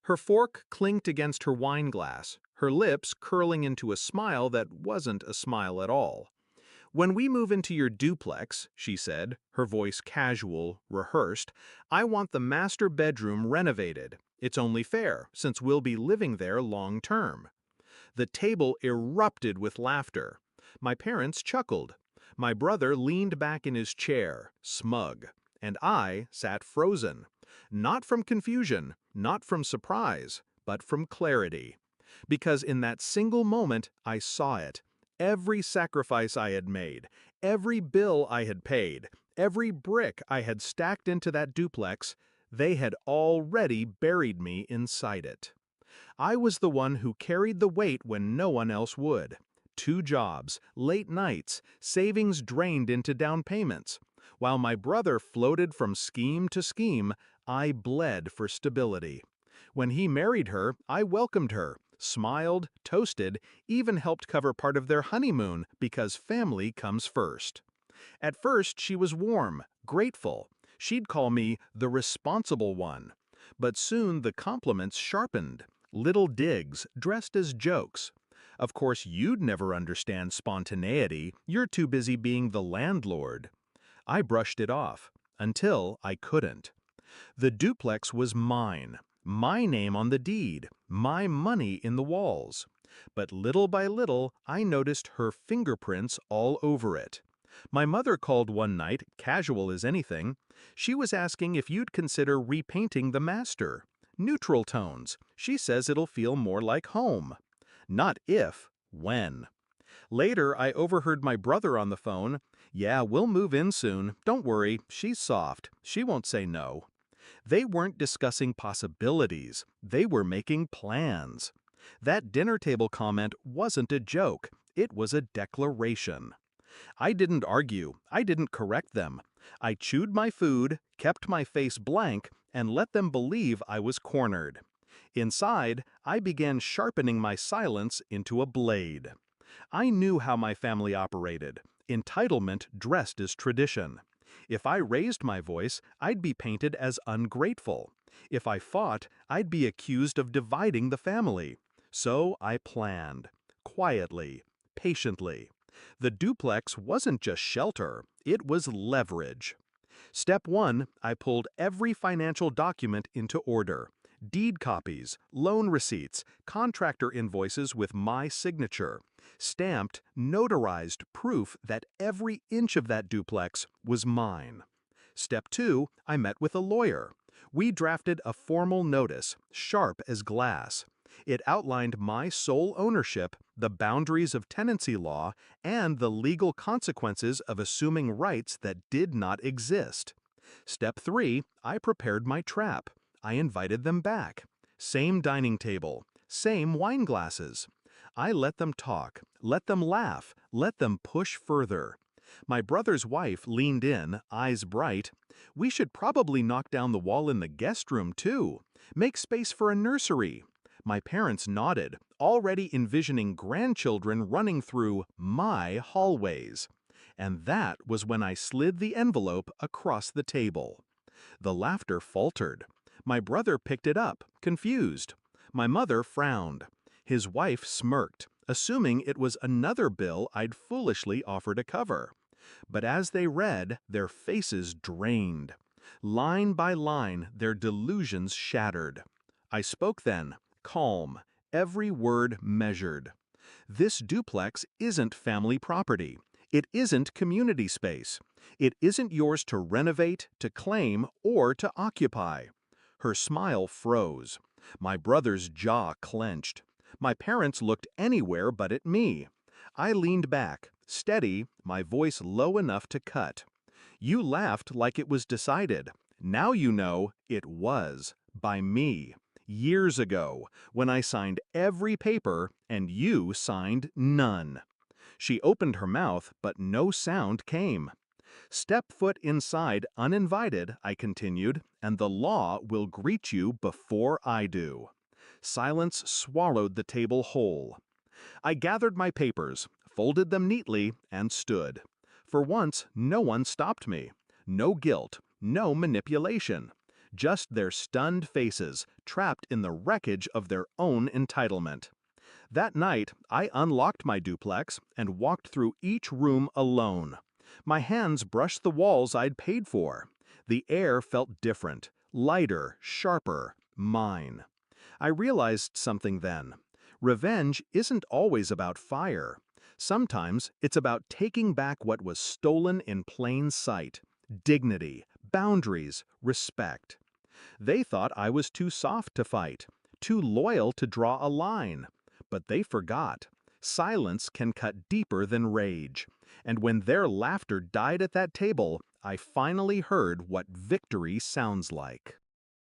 Her fork clinked against her wine glass, her lips curling into a smile that wasn't a smile at all. "When we move into your duplex," she said, her voice casual, rehearsed, "I want the master bedroom renovated. It's only fair, since we'll be living there long term." The table erupted with laughter. My parents chuckled. My brother leaned back in his chair, smug, and I sat frozen. Not from confusion, not from surprise, but from clarity. Because in that single moment, I saw it. Every sacrifice I had made, every bill I had paid, every brick I had stacked into that duplex, they had already buried me inside it. I was the one who carried the weight when no one else would. 2 jobs, late nights, savings drained into down payments. While my brother floated from scheme to scheme, I bled for stability. When he married her, I welcomed her, smiled, toasted, even helped cover part of their honeymoon because family comes first. At first, she was warm, grateful. She'd call me the responsible one. But soon the compliments sharpened. Little digs, dressed as jokes. "Of course you'd never understand spontaneity, you're too busy being the landlord." I brushed it off, until I couldn't. The duplex was mine, my name on the deed, my money in the walls. But little by little, I noticed her fingerprints all over it. My mother called one night, casual as anything. She was asking if you'd consider repainting the master. Neutral tones. She says it'll feel more like home. Not if, when. Later, I overheard my brother on the phone. "Yeah, we'll move in soon. Don't worry, she's soft. She won't say no." They weren't discussing possibilities. They were making plans. That dinner table comment wasn't a joke. It was a declaration. I didn't argue. I didn't correct them. I chewed my food, kept my face blank, and let them believe I was cornered. Inside, I began sharpening my silence into a blade. I knew how my family operated. Entitlement dressed as tradition. If I raised my voice, I'd be painted as ungrateful. If I fought, I'd be accused of dividing the family. So I planned. Quietly. Patiently. The duplex wasn't just shelter, it was leverage. Step 1, I pulled every financial document into order. Deed copies, loan receipts, contractor invoices with my signature. Stamped, notarized proof that every inch of that duplex was mine. Step 2, I met with a lawyer. We drafted a formal notice, sharp as glass. It outlined my sole ownership, the boundaries of tenancy law, and the legal consequences of assuming rights that did not exist. Step 3, I prepared my trap. I invited them back. Same dining table, same wine glasses. I let them talk, let them laugh, let them push further. My brother's wife leaned in, eyes bright. "We should probably knock down the wall in the guest room, too. Make space for a nursery." My parents nodded, already envisioning grandchildren running through my hallways. And that was when I slid the envelope across the table. The laughter faltered. My brother picked it up, confused. My mother frowned. His wife smirked, assuming it was another bill I'd foolishly offered to cover. But as they read, their faces drained. Line by line, their delusions shattered. I spoke then, calm, every word measured. This duplex isn't family property. It isn't community space. It isn't yours to renovate, to claim, or to occupy. Her smile froze. My brother's jaw clenched. My parents looked anywhere but at me. I leaned back, steady, my voice low enough to cut. "You laughed like it was decided. Now you know it was, by me. Years ago, when I signed every paper and you signed none." She opened her mouth, but no sound came. "Step foot inside uninvited," I continued, "and the law will greet you before I do." Silence swallowed the table whole. I gathered my papers, folded them neatly, and stood. For once, no one stopped me. No guilt, no manipulation. just their stunned faces, trapped in the wreckage of their own entitlement. That night, I unlocked my duplex and walked through each room alone. My hands brushed the walls I'd paid for. The air felt different, lighter, sharper, mine. I realized something then. Revenge isn't always about fire. Sometimes it's about taking back what was stolen in plain sight. Dignity, boundaries, respect. They thought I was too soft to fight, too loyal to draw a line. But they forgot. Silence can cut deeper than rage. And when their laughter died at that table, I finally heard what victory sounds like.